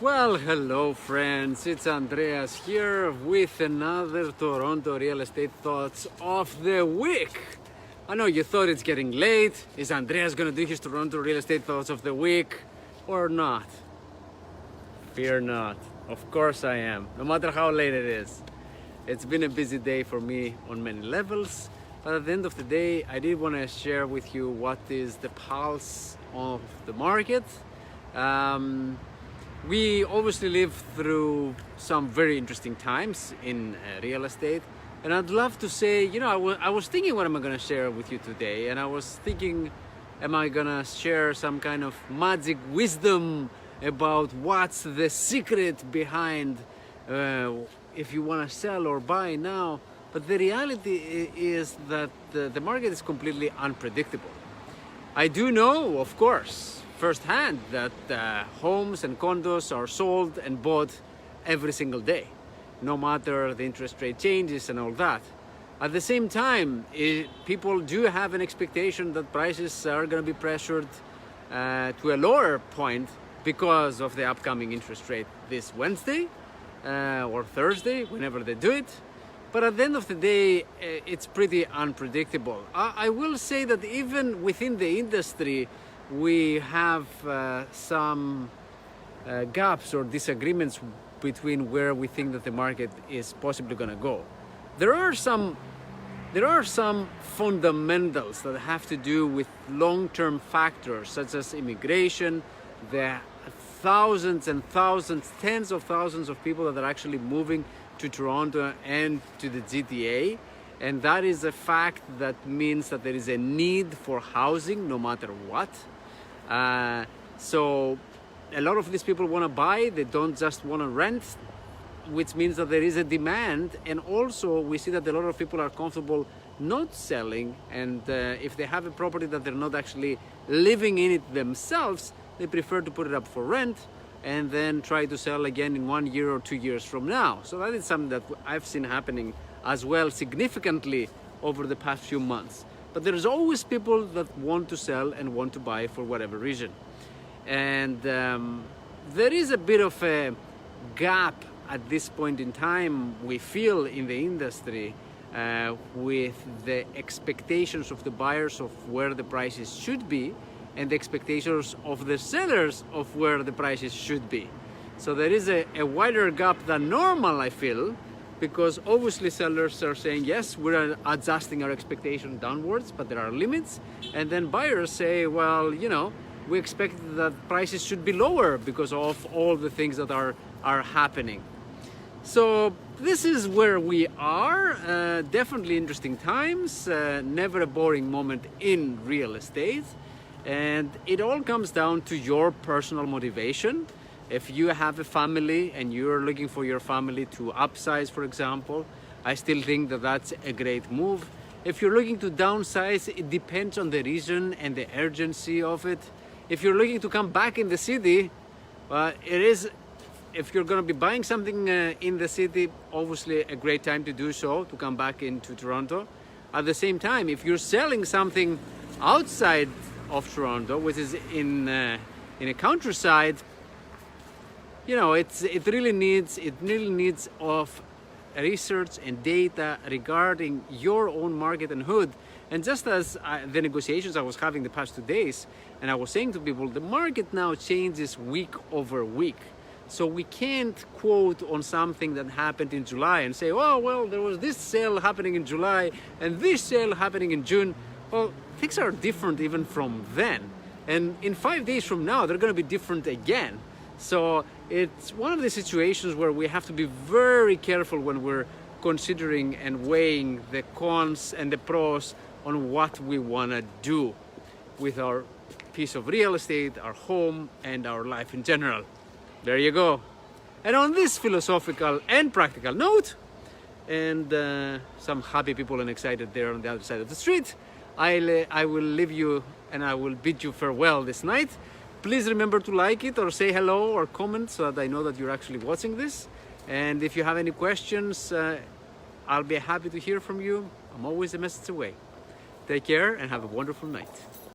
Well, hello friends, it's Andreas here with another Toronto Real Estate Thoughts of the Week. I know you thought it's getting late. Is Andreas gonna do his Toronto Real Estate Thoughts of the Week or not? Fear not. Of course I am, no matter how late it is. It's been a busy day for me on many levels, but at the end of the day, I did want to share with you what is the pulse of the market. We obviously live through some very interesting times in real estate, and I'd love to say, I was thinking, what am I going to share with you today? And I was thinking, am I going to share some kind of magic wisdom about what's the secret behind if you want to sell or buy now? But the reality is that the market is completely unpredictable. I do know, of course, firsthand that homes and condos are sold and bought every single day, no matter the interest rate changes and all that. At the same time, people do have an expectation that prices are going to be pressured to a lower point because of the upcoming interest rate this Wednesday or Thursday, whenever they do it. But at the end of the day, it's pretty unpredictable. I will say that even within the industry, we have some gaps or disagreements between where we think that the market is possibly going to go. There are some fundamentals that have to do with long-term factors such as immigration, the thousands and thousands, tens of thousands of people that are actually moving to Toronto and to the GTA. And that is a fact that means that there is a need for housing no matter what. So a lot of these people want to buy, they don't just want to rent, which means that there is a demand. And also we see that a lot of people are comfortable not selling, and if they have a property that they're not actually living in it themselves, they prefer to put it up for rent and then try to sell again in 1 year or 2 years from now. So that is something that I've seen happening as well significantly over the past few months. But there's always people that want to sell and want to buy for whatever reason. And there is a bit of a gap at this point in time, we feel, in the industry with the expectations of the buyers of where the prices should be and the expectations of the sellers of where the prices should be. So there is a wider gap than normal, I feel, because obviously sellers are saying, yes, we're adjusting our expectation downwards, but there are limits. And then buyers say, well, we expect that prices should be lower because of all the things that are happening. So this is where we are. Definitely interesting times, never a boring moment in real estate. And it all comes down to your personal motivation. If you have a family and you're looking for your family to upsize, for example, I still think that that's a great move. If you're looking to downsize, it depends on the reason and the urgency of it. If you're looking to come back in the city, if you're going to be buying something in the city, obviously a great time to do so, to come back into Toronto. At the same time, if you're selling something outside of Toronto, which is in a countryside, it really needs of research and data regarding your own market and hood. And just as the negotiations I was having the past 2 days, and I was saying to people, the market now changes week over week. So we can't quote on something that happened in July and say, oh, well, there was this sale happening in July and this sale happening in June. Well, things are different even from then. And in 5 days from now, they're going to be different again. So it's one of the situations where we have to be very careful when we're considering and weighing the cons and the pros on what we want to do with our piece of real estate, our home, and our life in general. There you go. And on this philosophical and practical note, and some happy people and excited there on the other side of the street, I will leave you and I will bid you farewell this night. Please remember to like it or say hello or comment so that I know that you're actually watching this. And if you have any questions, I'll be happy to hear from you. I'm always a message away. Take care and have a wonderful night.